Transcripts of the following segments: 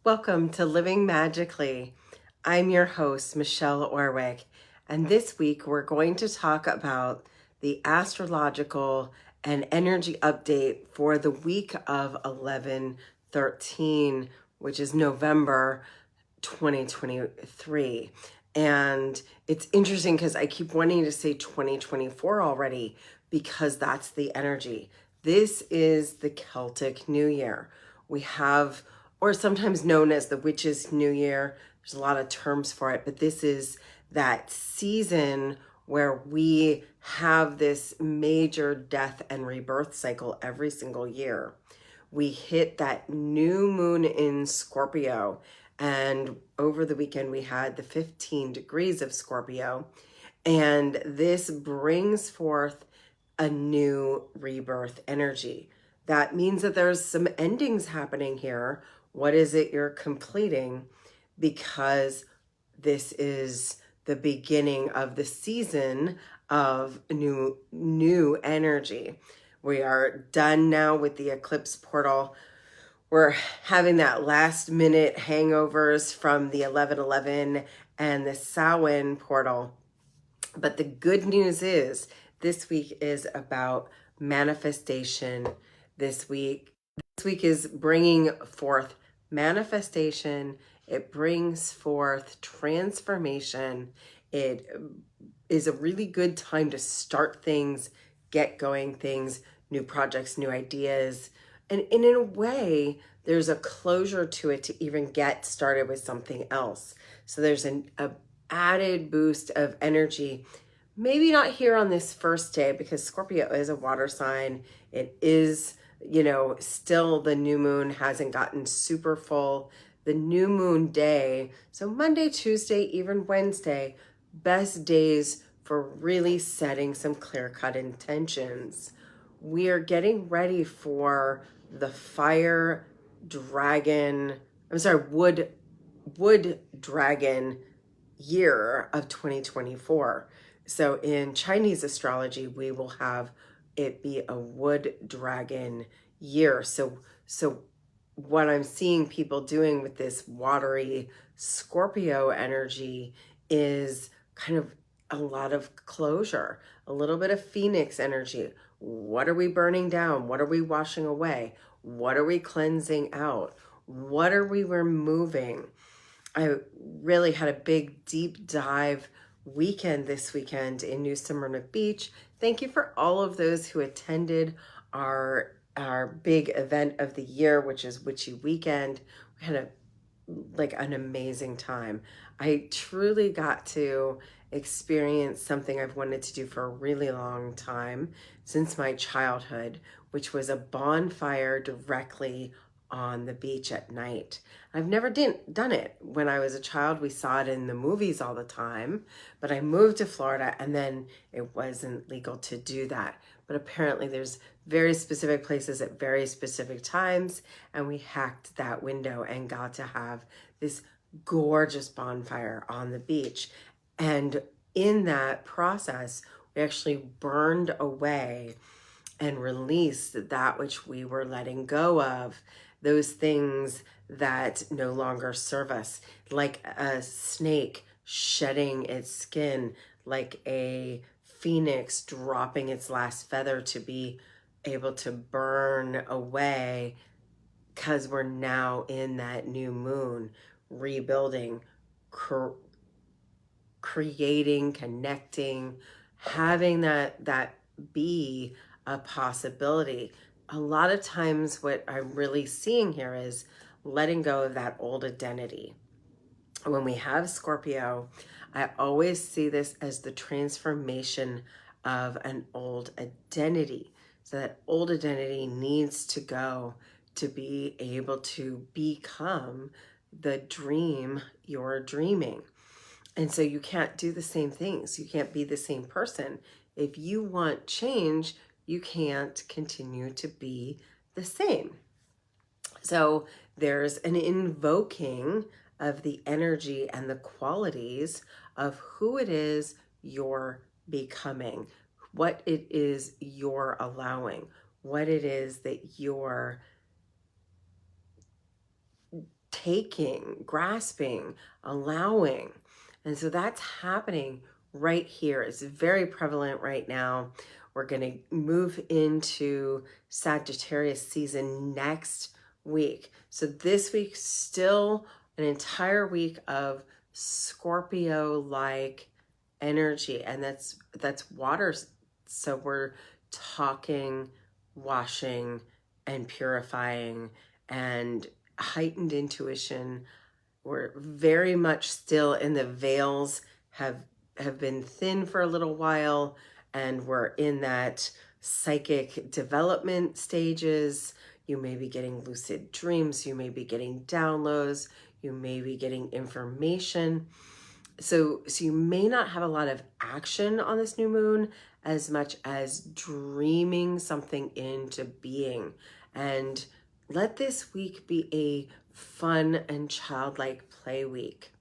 Welcome to Living Magically. I'm your host, Michelle Orwick, and this week we're going to talk about the astrological and energy update for the week of 11/13, which is November 2023. And it's interesting because I keep wanting to say 2024 already because that's the energy. This is the Celtic New Year. We have, or sometimes known as the Witch's New Year. There's a lot of terms for it, but this is that season where we have this major death and rebirth cycle every single year. We hit that new moon in Scorpio, and over the weekend we had the 15 degrees of Scorpio, and this brings forth a new rebirth energy. That means that there's some endings happening here. What is it you're completing? Because this is the beginning of the season of new energy. We are done now with the eclipse portal. We're having that last minute hangovers from the 11/11 and the Samhain portal. But the good news is this week is about manifestation. This week is bringing forth manifestation. It brings forth transformation. It is a really good time to start things, get going things, new projects, new ideas. And in a way, there's a closure to it to even get started with something else. So there's a added boost of energy. Maybe not here on this first day because Scorpio is a water sign. It is, still the new moon hasn't gotten super full. The new moon day, so Monday, Tuesday, even Wednesday, best days for really setting some clear-cut intentions. We are getting ready for the wood dragon year of 2024. So in Chinese astrology, we will have it be a wood dragon year. So what I'm seeing people doing with this watery Scorpio energy is kind of a lot of closure, a little bit of Phoenix energy. What are we burning down? What are we washing away? What are we cleansing out? What are we removing? I really had a big deep dive weekend this weekend in New Smyrna Beach. Thank you for all of those who attended our big event of the year, which is Witchy Weekend. We had an amazing time. I truly got to experience something I've wanted to do for a really long time since my childhood, which was a bonfire directly on the beach at night. I've never done it. When I was a child, we saw it in the movies all the time, but I moved to Florida and then it wasn't legal to do that. But apparently there's very specific places at very specific times, and we hacked that window and got to have this gorgeous bonfire on the beach. And in that process, we actually burned away and released that which we were letting go of, those things that no longer serve us, like a snake shedding its skin, like a phoenix dropping its last feather to be able to burn away, because we're now in that new moon, rebuilding, creating, connecting, having that be a possibility. A lot of times what I'm really seeing here is letting go of that old identity. When we have Scorpio, I always see this as the transformation of an old identity. So that old identity needs to go to be able to become the dream you're dreaming. And so you can't do the same things. You can't be the same person. If you want change, you can't continue to be the same. So there's an invoking of the energy and the qualities of who it is you're becoming, what it is you're allowing, what it is that you're taking, grasping, allowing. And so that's happening right here. It's very prevalent right now. We're going to move into Sagittarius season next week. So this week, still an entire week of Scorpio-like energy, and that's water. So we're talking, washing, and purifying, and heightened intuition. We're very much still in the veils, have been thin for a little while, and we're in that psychic development stages. You may be getting lucid dreams, you may be getting downloads, you may be getting information. So you may not have a lot of action on this new moon as much as dreaming something into being. And let this week be a fun and childlike play week.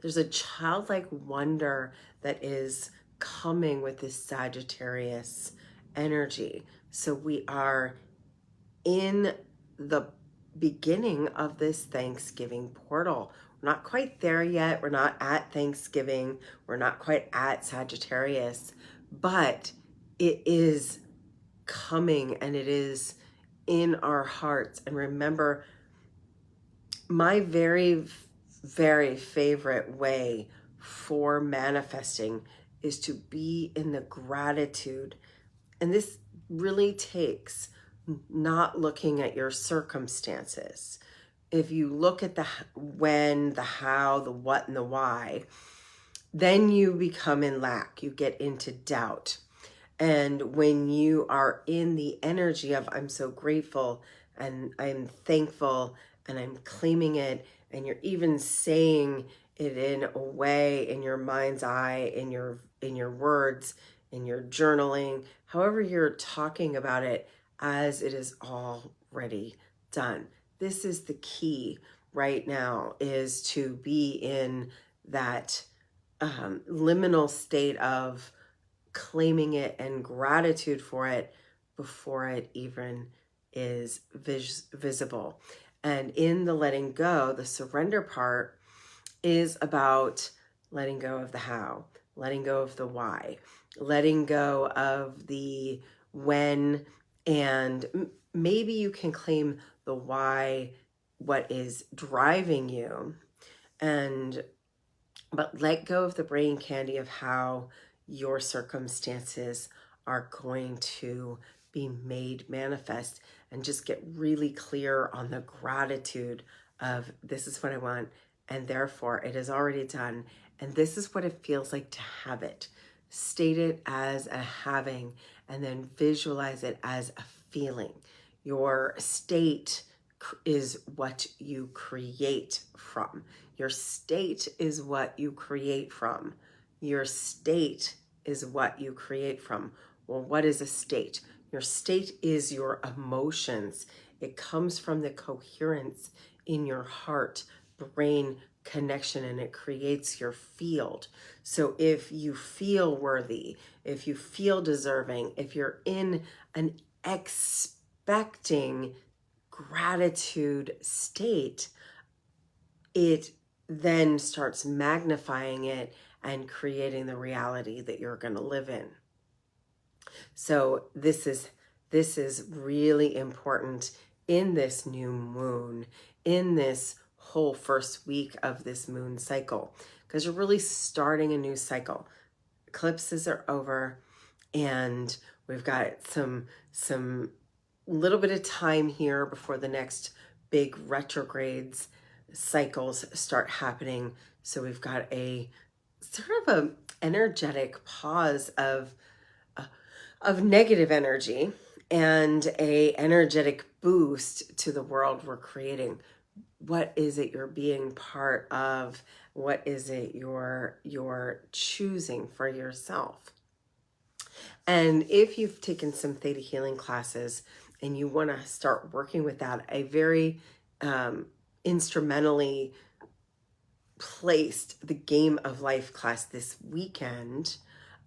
There's a childlike wonder that is coming with this Sagittarius energy. So we are in the beginning of this Thanksgiving portal. We're not quite there yet. We're not at Thanksgiving. We're not quite at Sagittarius, but it is coming and it is in our hearts. And remember, my very, very favorite way for manifesting is to be in the gratitude. And this really takes not looking at your circumstances. If you look at the when, the how, the what, and the why, then you become in lack. You get into doubt. And when you are in the energy of I'm so grateful and I'm thankful and I'm claiming it, and you're even saying it in a way in your mind's eye, in your words, in your journaling, however you're talking about it as it is already done. This is the key right now, is to be in that liminal state of claiming it and gratitude for it before it even is visible. And in the letting go, the surrender part is about letting go of the how, letting go of the why, letting go of the when, and maybe you can claim the why, what is driving you, but let go of the brain candy of how your circumstances are going to be made manifest, and just get really clear on the gratitude of this is what I want, and therefore it is already done, and this is what it feels like to have it. State it as a having, and then visualize it as a feeling. Your state is what you create from. Your state is what you create from. Your state is what you create from. Well, what is a state? Your state is your emotions. It comes from the coherence in your heart, brain connection, and it creates your field. So if you feel worthy, if you feel deserving, if you're in an expecting gratitude state, it then starts magnifying it and creating the reality that you're going to live in. So this is really important in this new moon, in this whole first week of this moon cycle, because you're really starting a new cycle. Eclipses are over, and we've got some little bit of time here before the next big retrogrades cycles start happening. So we've got a sort of a energetic pause of negative energy and a energetic boost to the world we're creating. What is it you're being part of? What is it you're choosing for yourself? And if you've taken some theta healing classes and you want to start working with that, a very instrumentally placed the Game of Life class this weekend.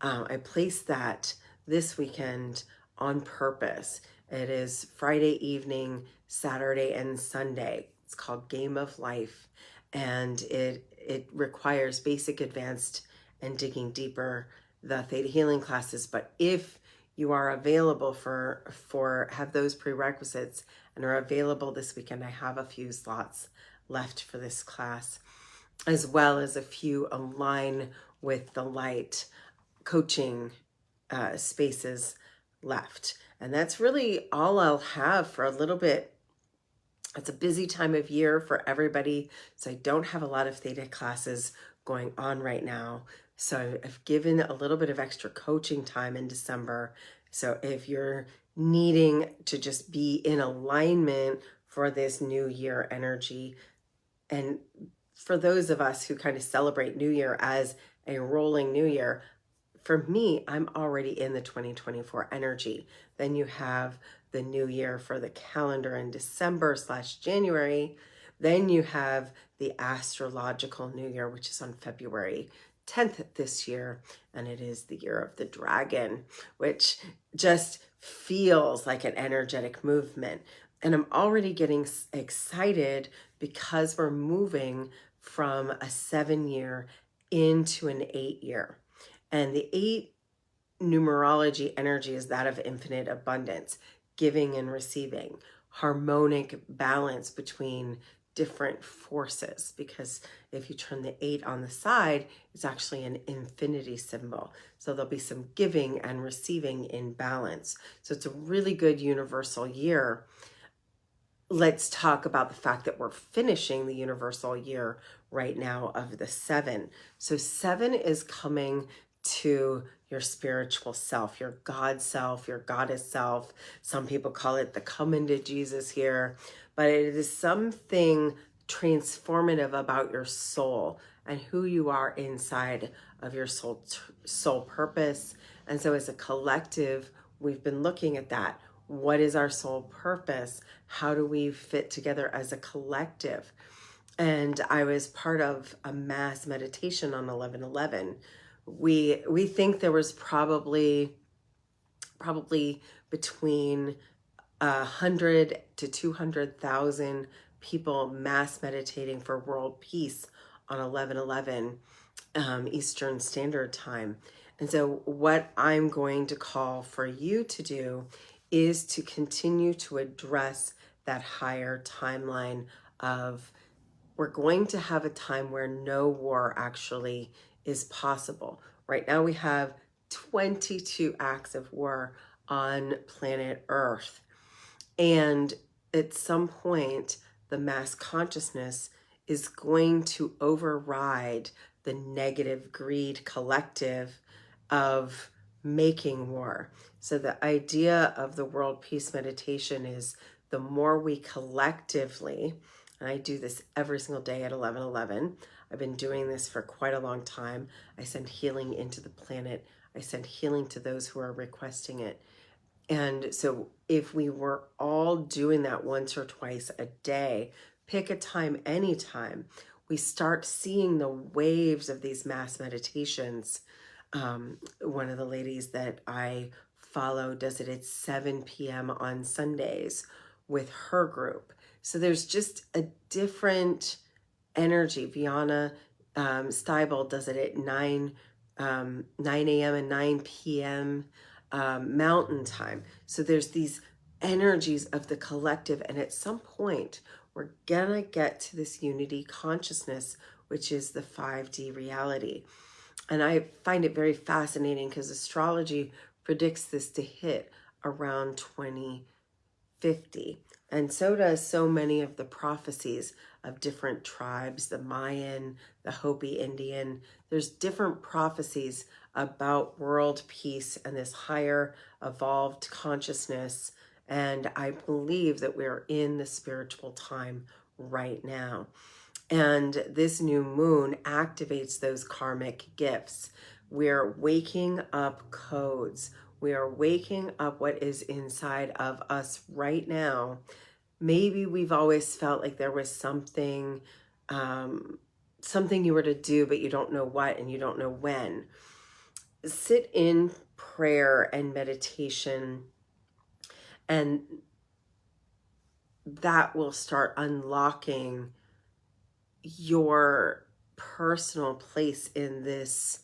I placed that this weekend on purpose. It is Friday evening, Saturday, and Sunday. It's called Game of Life, and it requires basic, advanced, and digging deeper, the theta healing classes. But if you are available for have those prerequisites and are available this weekend, I have a few slots left for this class, as well as a few align with the light coaching spaces left. And that's really all I'll have for a little bit. It's a busy time of year for everybody, so I don't have a lot of theta classes going on right now. So I've given a little bit of extra coaching time in December. So if you're needing to just be in alignment for this new year energy, and for those of us who kind of celebrate New Year as a rolling New Year, for me, I'm already in the 2024 energy. Then you have the new year for the calendar in December/January. Then you have the astrological new year, which is on February 10th this year. And it is the year of the dragon, which just feels like an energetic movement. And I'm already getting excited because we're moving from a 7-year into an 8-year. And the 8 numerology energy is that of infinite abundance, giving and receiving, harmonic balance between different forces. Because if you turn the 8 on the side, it's actually an infinity symbol. So there'll be some giving and receiving in balance. So it's a really good universal year. Let's talk about the fact that we're finishing the universal year right now of the 7. So 7 is coming to your spiritual self, your God self, your goddess self. Some people call it the come into Jesus here, but it is something transformative about your soul and who you are inside of your soul purpose. And so as a collective, we've been looking at that. What is our soul purpose? How do we fit together as a collective? And I was part of a mass meditation on 11/11. We think there was probably between 100 to 200,000 people mass meditating for world peace on 11/11 Eastern Standard Time. And so what I'm going to call for you to do is to continue to address that higher timeline of, we're going to have a time where no war actually is possible. Right now we have 22 acts of war on planet Earth. And at some point, the mass consciousness is going to override the negative greed collective of making war. So the idea of the world peace meditation is, the more we collectively, and I do this every single day at 11/11. I've been doing this for quite a long time. I send healing into the planet. I send healing to those who are requesting it. And so if we were all doing that once or twice a day, pick a time, anytime, we start seeing the waves of these mass meditations. One of the ladies that I follow does it at 7 p.m. on Sundays with her group. So there's just a different energy. Viana Steibel does it at 9 a.m. and 9 p.m. Mountain time. So there's these energies of the collective, and at some point we're gonna get to this unity consciousness, which is the 5D reality. And I find it very fascinating because astrology predicts this to hit around 2050. And so does so many of the prophecies of different tribes, the Mayan, the Hopi Indian. There's different prophecies about world peace and this higher evolved consciousness. And I believe that we're in the spiritual time right now. And this new moon activates those karmic gifts. We're waking up codes. We are waking up what is inside of us right now. Maybe we've always felt like there was something you were to do, but you don't know what and you don't know when. Sit in prayer and meditation and that will start unlocking your personal place in this.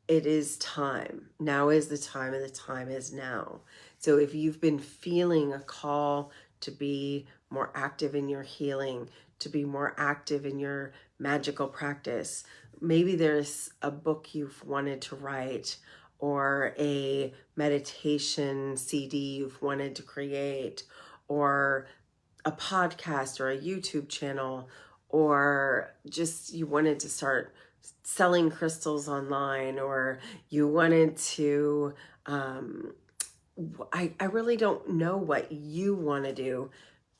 It is time. Now is the time, and the time is now. So if you've been feeling a call to be more active in your healing, to be more active in your magical practice, maybe there's a book you've wanted to write, or a meditation CD you've wanted to create, or a podcast or a YouTube channel, or just you wanted to start selling crystals online, or you wanted to, I really don't know what you want to do,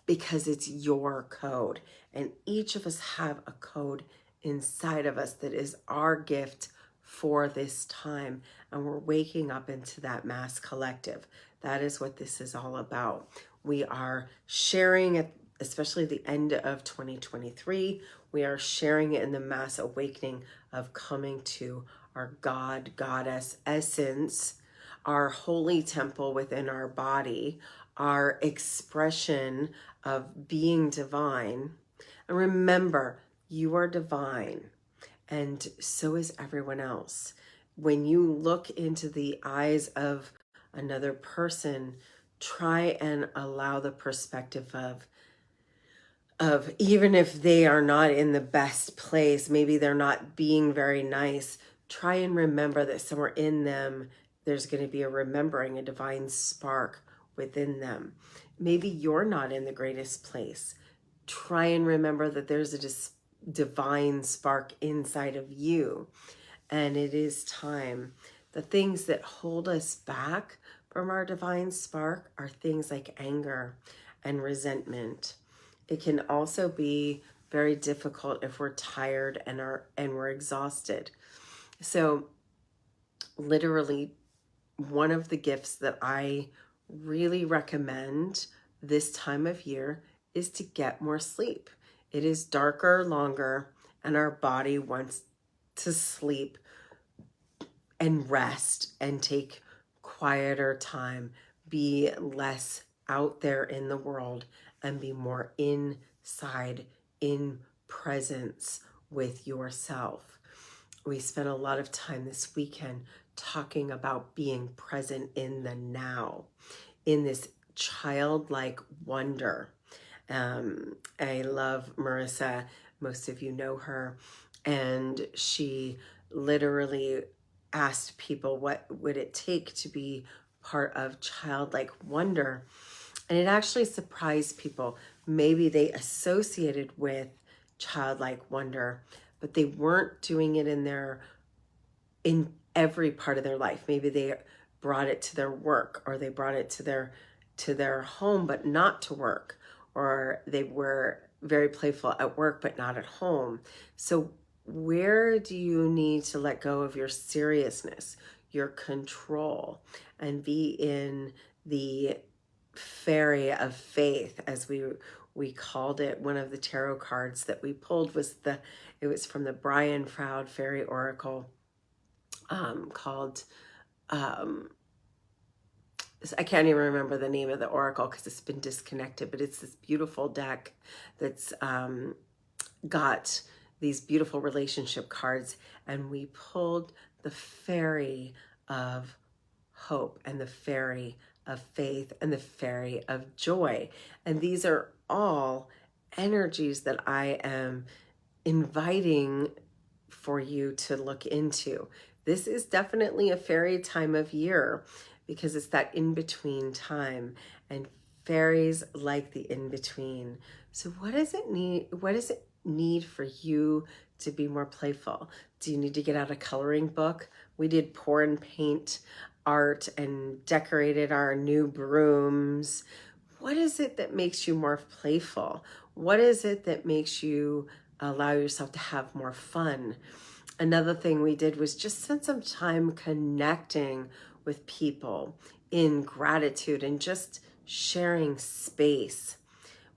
because it's your code. And each of us have a code inside of us that is our gift for this time. And we're waking up into that mass collective. That is what this is all about. We are sharing at especially the end of 2023, we are sharing it in the mass awakening of coming to our God, Goddess essence, our holy temple within our body, our expression of being divine. And remember, you are divine, and so is everyone else. When you look into the eyes of another person, try and allow the perspective of even if they are not in the best place, maybe they're not being very nice, try and remember that somewhere in them, there's going to be a remembering, a divine spark within them. Maybe you're not in the greatest place. Try and remember that there's a divine spark inside of you. And it is time. The things that hold us back from our divine spark are things like anger and resentment. It can also be very difficult if we're tired and we're exhausted. So literally, one of the gifts that I really recommend this time of year is to get more sleep. It is darker longer, and our body wants to sleep and rest and take quieter time, be less out there in the world, and be more inside, in presence with yourself. We spent a lot of time this weekend talking about being present in the now, in this childlike wonder. I love Marissa. Most of you know her. And she literally asked people, what would it take to be part of childlike wonder? And it actually surprised people. Maybe they associated with childlike wonder, but they weren't doing it in every part of their life. Maybe they brought it to their work, or they brought it to their home, but not to work, or they were very playful at work, but not at home. So where do you need to let go of your seriousness, your control, and be in the fairy of faith, as we called it? One of the tarot cards that we pulled was it was from the Brian Froud Fairy Oracle, called I can't even remember the name of the oracle because it's been disconnected, but it's this beautiful deck that's got these beautiful relationship cards, and we pulled the fairy of hope, and the fairy of faith, and the fairy of joy. And these are all energies that I am inviting for you to look into. This is definitely a fairy time of year, because it's that in-between time, and fairies like the in-between. So what does it need for you to be more playful? Do you need to get out a coloring book? We did pour and paint art and decorated our new brooms. What is it that makes you more playful? What is it that makes you allow yourself to have more fun? Another thing we did was just spend some time connecting with people in gratitude and just sharing space.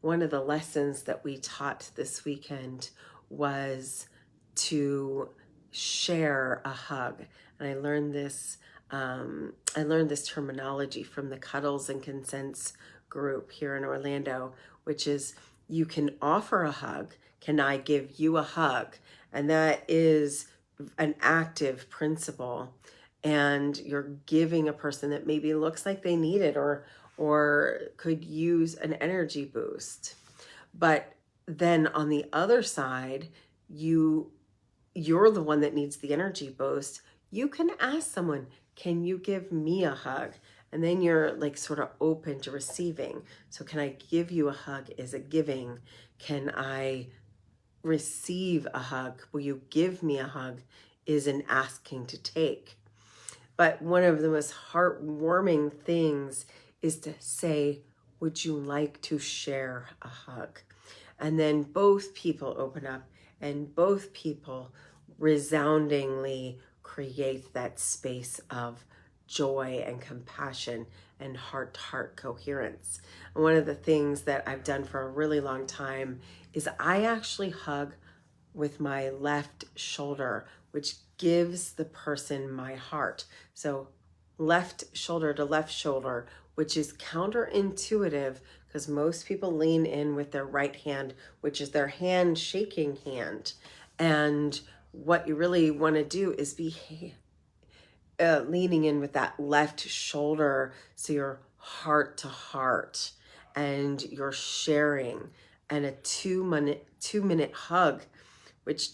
One of the lessons that we taught this weekend was to share a hug. And I learned this terminology from the Cuddles and Consents group here in Orlando, which is you can offer a hug. Can I give you a hug? And that is an active principle. And you're giving a person that maybe looks like they need it or could use an energy boost. But then on the other side, you're the one that needs the energy boost. You can ask someone, can you give me a hug? And then you're like sort of open to receiving. So can I give you a hug is a giving. Can I receive a hug? Will you give me a hug is an asking to take. But one of the most heartwarming things is to say, would you like to share a hug? And then both people open up and both people resoundingly create that space of joy and compassion and heart-to-heart coherence. And one of the things that I've done for a really long time is I actually hug with my left shoulder, which gives the person my heart. So left shoulder to left shoulder, which is counterintuitive because most people lean in with their right hand, which is their hand shaking hand. And what you really want to do is be leaning in with that left shoulder. So you're heart to heart and you're sharing. And a 2-minute hug, which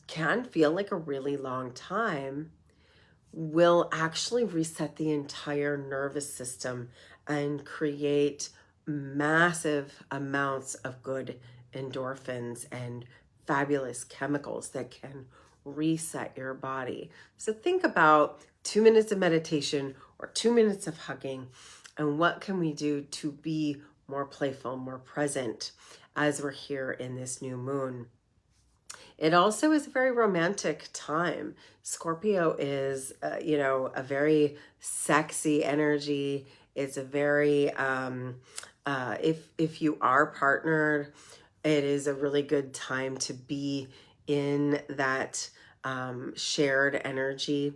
can feel like a really long time, will actually reset the entire nervous system and create massive amounts of good endorphins and fabulous chemicals that can reset your body. So think about 2 minutes of meditation or 2 minutes of hugging, and what can we do to be more playful, more present as we're here in this new moon. It also is a very romantic time. Scorpio is, a very sexy energy. It's a very, if you are partnered, it is a really good time to be in that shared energy.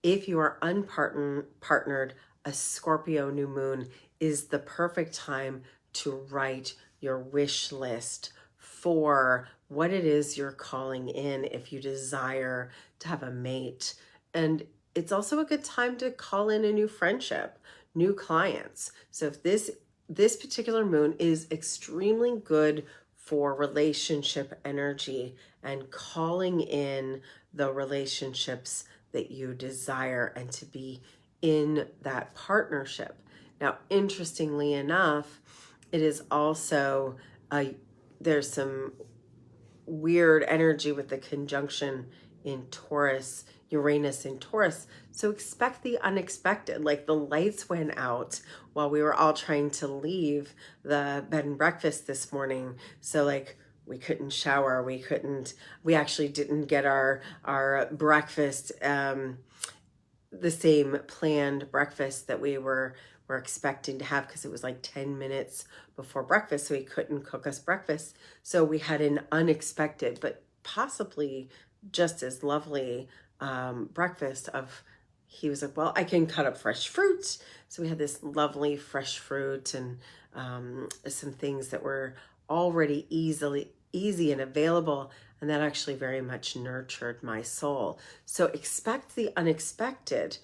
If you are unpartnered, a Scorpio new moon is the perfect time to write your wish list for what it is you're calling in if you desire to have a mate. And it's also a good time to call in a new friendship, new clients. So if this particular moon is extremely good for relationship energy and calling in the relationships that you desire and to be in that partnership. Now, interestingly enough, it is also there's some weird energy with the conjunction in Taurus, Uranus in Taurus. So expect the unexpected, like the lights went out while we were all trying to leave the bed and breakfast this morning. So like we couldn't shower, we actually didn't get our breakfast, the same planned breakfast that we were expecting to have, because it was like 10 minutes before breakfast, so he couldn't cook us breakfast. So we had an unexpected but possibly just as lovely breakfast of, he was like, well, I can cut up fresh fruit. So we had this lovely fresh fruit and some things that were already easy and available, and that actually very much nurtured my soul. So expect the unexpected.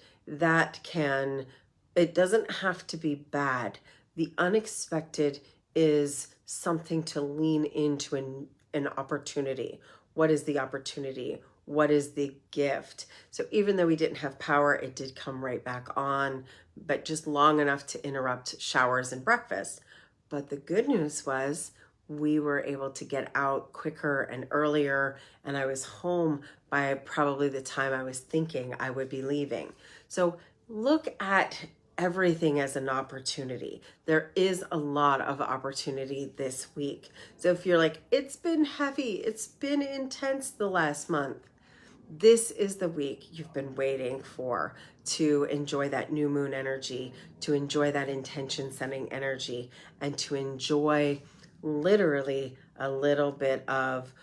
It doesn't have to be bad. The unexpected is something to lean into an opportunity. What is the opportunity? What is the gift? So even though we didn't have power, it did come right back on, but just long enough to interrupt showers and breakfast. But the good news was we were able to get out quicker and earlier, and I was home by probably the time I was thinking I would be leaving. So look at everything as an opportunity. There is a lot of opportunity this week. So if you're like, it's been heavy, it's been intense the last month, this is the week you've been waiting for to enjoy that new moon energy, to enjoy that intention setting energy, and to enjoy literally a little bit of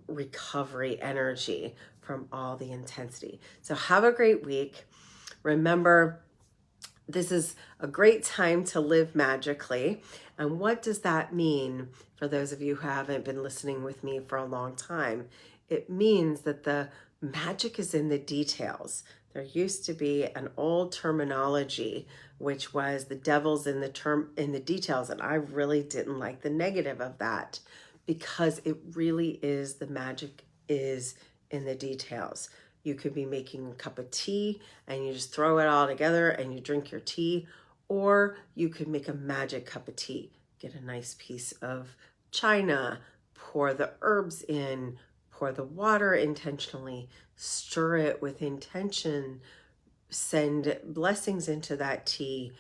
recovery energy from all the intensity. So have a great week. Remember This is a great time to live magically. And what does that mean for those of you who haven't been listening with me for a long time? It means that the magic is in the details. There used to be an old terminology, which was the devil's in the details. And I really didn't like the negative of that, because it really is, the magic is in the details. You could be making a cup of tea and you just throw it all together and you drink your tea, or you could make a magic cup of tea. Get a nice piece of china, pour the herbs in, pour the water intentionally, stir it with intention, send blessings into that tea,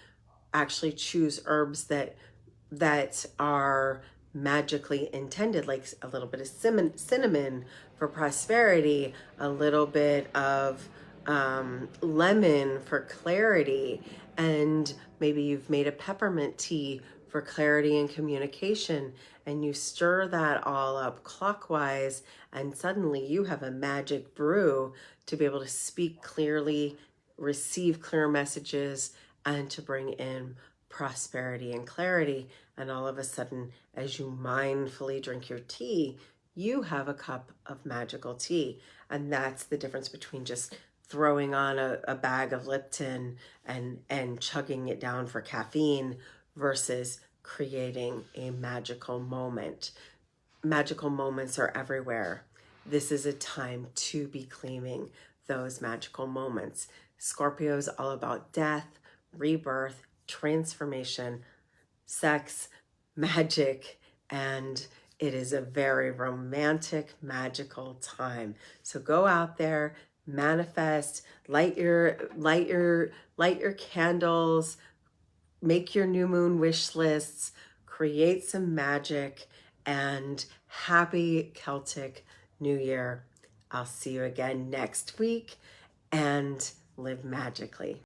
actually choose herbs that are magically intended, like a little bit of cinnamon for prosperity, a little bit of lemon for clarity, and maybe you've made a peppermint tea for clarity and communication, and you stir that all up clockwise, and suddenly you have a magic brew to be able to speak clearly, receive clear messages, and to bring in prosperity and clarity. And all of a sudden, as you mindfully drink your tea, you have a cup of magical tea. And that's the difference between just throwing on a bag of Lipton and chugging it down for caffeine versus creating a magical moment. Magical moments are everywhere. This is a time to be claiming those magical moments. Scorpio is all about death, rebirth, transformation, sex, magic, and it is a very romantic, magical time. So go out there, manifest, light your candles, make your new moon wish lists, create some magic, and happy Celtic New Year. I'll see you again next week, and live magically.